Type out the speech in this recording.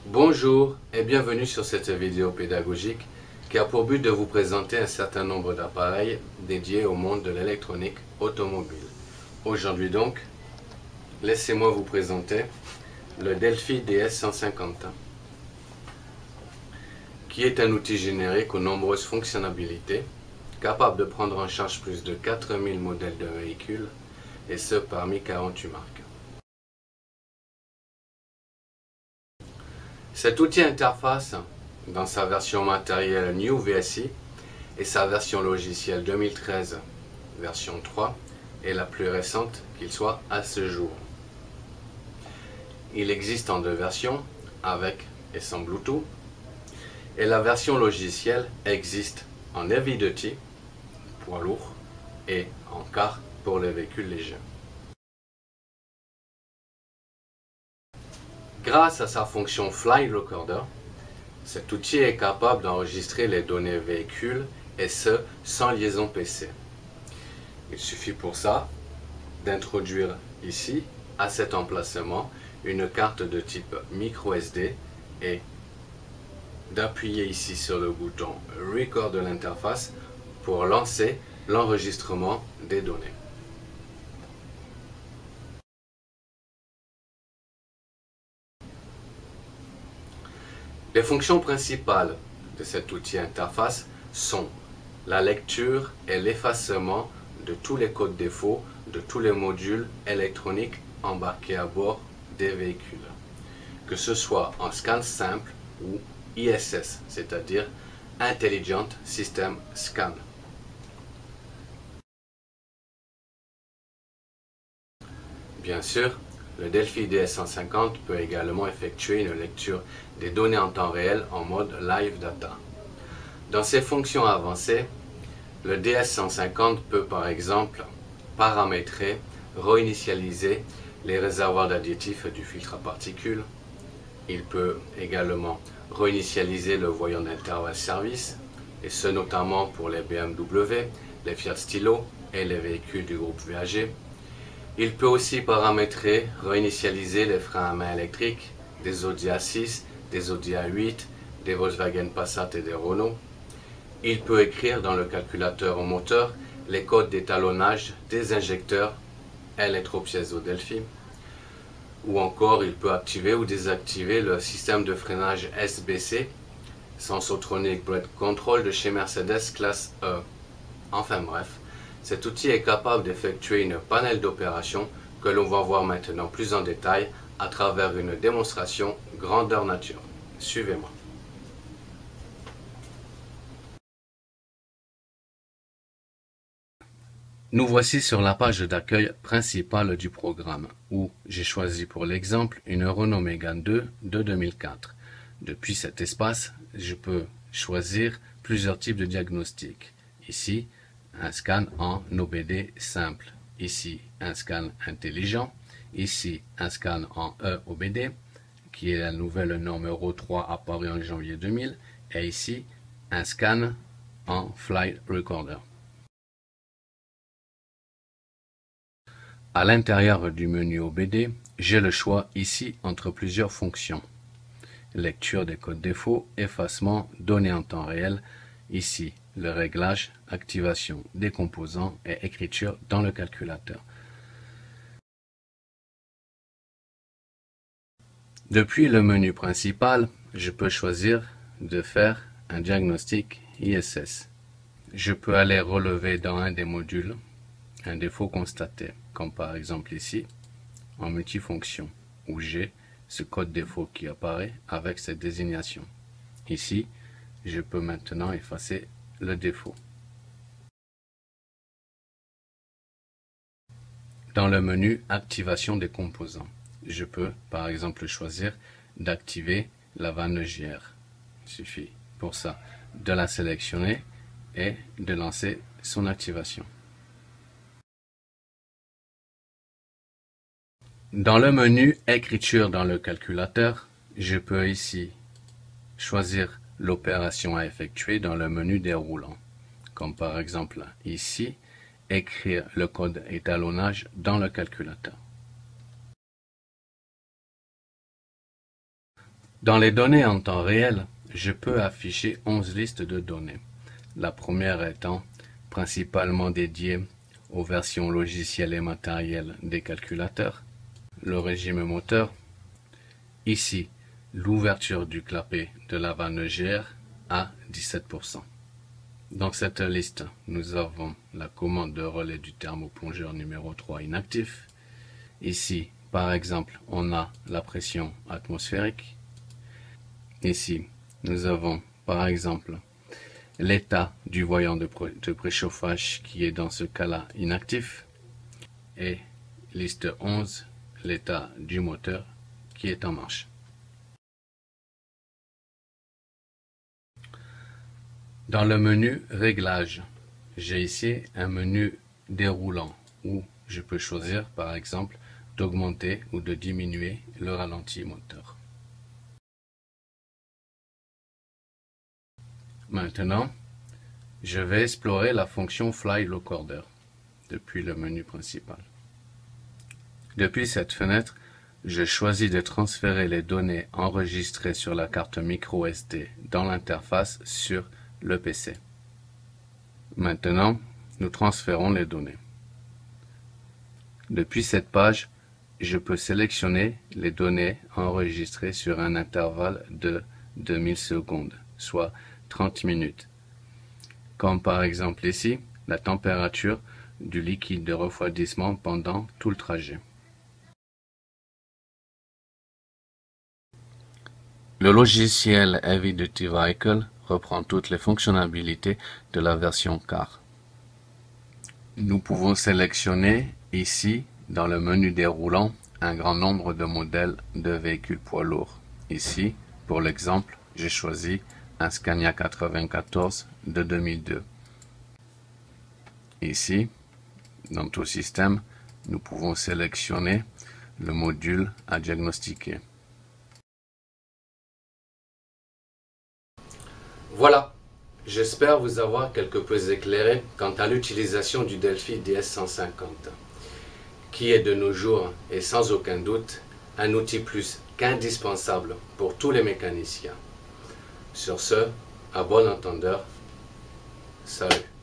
Bonjour et bienvenue sur cette vidéo pédagogique qui a pour but de vous présenter un certain nombre d'appareils dédiés au monde de l'électronique automobile. Aujourd'hui donc, laissez-moi vous présenter le Delphi DS150, qui est un outil générique aux nombreuses fonctionnalités, capable de prendre en charge plus de 4000 modèles de véhicules, et ce parmi 48 marques. Cet outil interface, dans sa version matérielle New VSI et sa version logicielle 2013 version 3, est la plus récente qu'il soit à ce jour. Il existe en deux versions, avec et sans Bluetooth, et la version logicielle existe en heavy duty, poids lourd, et en car pour les véhicules légers. Grâce à sa fonction Fly Recorder, cet outil est capable d'enregistrer les données véhicules et ce, sans liaison PC. Il suffit pour ça d'introduire ici, à cet emplacement, une carte de type microSD et d'appuyer ici sur le bouton Record de l'interface pour lancer l'enregistrement des données. Les fonctions principales de cet outil interface sont la lecture et l'effacement de tous les codes défauts de tous les modules électroniques embarqués à bord des véhicules, que ce soit en scan simple ou ISS, c'est-à-dire Intelligent System Scan. Bien sûr, le Delphi DS150 peut également effectuer une lecture des données en temps réel en mode Live Data. Dans ses fonctions avancées, le DS150 peut par exemple paramétrer, réinitialiser les réservoirs d'additifs du filtre à particules. Il peut également réinitialiser le voyant d'intervalle service, et ce notamment pour les BMW, les Fiat Stilo et les véhicules du groupe VAG. Il peut aussi paramétrer, réinitialiser les freins à main électriques des Audi A6, des Audi A8, des Volkswagen Passat et des Renault. Il peut écrire dans le calculateur au moteur les codes d'étalonnage des injecteurs électro-piézo Delphi. Ou encore, il peut activer ou désactiver le système de freinage SBC, Sensotronic Brake Control de chez Mercedes classe E. Enfin bref, cet outil est capable d'effectuer une panel d'opérations que l'on va voir maintenant plus en détail à travers une démonstration grandeur nature. Suivez-moi. Nous voici sur la page d'accueil principale du programme, où j'ai choisi pour l'exemple une Renault Mégane 2 de 2004. Depuis cet espace, je peux choisir plusieurs types de diagnostics. Ici, un scan en OBD simple. Ici, un scan intelligent. Ici, un scan en EOBD, qui est la nouvelle norme Euro 3 apparue en janvier 2000. Et ici, un scan en Fly Recorder. À l'intérieur du menu OBD, j'ai le choix ici entre plusieurs fonctions. Lecture des codes défauts, effacement, données en temps réel. Ici, le réglage, activation des composants et écriture dans le calculateur. Depuis le menu principal, je peux choisir de faire un diagnostic ISS. Je peux aller relever dans un des modules un défaut constaté, comme par exemple ici, en multifonction, où j'ai ce code défaut qui apparaît avec cette désignation. Ici, je peux maintenant effacer le défaut. Dans le menu Activation des composants, je peux par exemple choisir d'activer la vanne JR. Il suffit pour ça de la sélectionner et de lancer son activation. Dans le menu Écriture dans le calculateur, je peux ici choisir l'opération à effectuer dans le menu déroulant, comme par exemple ici, écrire le code étalonnage dans le calculateur. Dans les données en temps réel, je peux afficher 11 listes de données. La première étant principalement dédiée aux versions logicielles et matérielles des calculateurs, le régime moteur, ici l'ouverture du clapet de la vanne EGR à 17%. Dans cette liste, nous avons la commande de relais du thermoplongeur numéro 3 inactif. Ici, par exemple, on a la pression atmosphérique. Ici, nous avons, par exemple, l'état du voyant de préchauffage qui est dans ce cas-là inactif. Et liste 11, l'état du moteur qui est en marche. Dans le menu Réglages, j'ai ici un menu déroulant où je peux choisir par exemple d'augmenter ou de diminuer le ralenti moteur. Maintenant, je vais explorer la fonction Fly Locader depuis le menu principal. Depuis cette fenêtre, je choisis de transférer les données enregistrées sur la carte microSD dans l'interface sur le PC. Maintenant, nous transférons les données. Depuis cette page, je peux sélectionner les données enregistrées sur un intervalle de 2000 secondes, soit 30 minutes. Comme par exemple ici, la température du liquide de refroidissement pendant tout le trajet. Le logiciel Heavy Duty Vehicle reprend toutes les fonctionnalités de la version car. Nous pouvons sélectionner ici, dans le menu déroulant, un grand nombre de modèles de véhicules poids lourds. Ici, pour l'exemple, j'ai choisi un Scania 94 de 2002. Ici, dans tout système, nous pouvons sélectionner le module à diagnostiquer. Voilà, j'espère vous avoir quelque peu éclairé quant à l'utilisation du Delphi DS150, qui est de nos jours et sans aucun doute un outil plus qu'indispensable pour tous les mécaniciens. Sur ce, à bon entendeur, salut.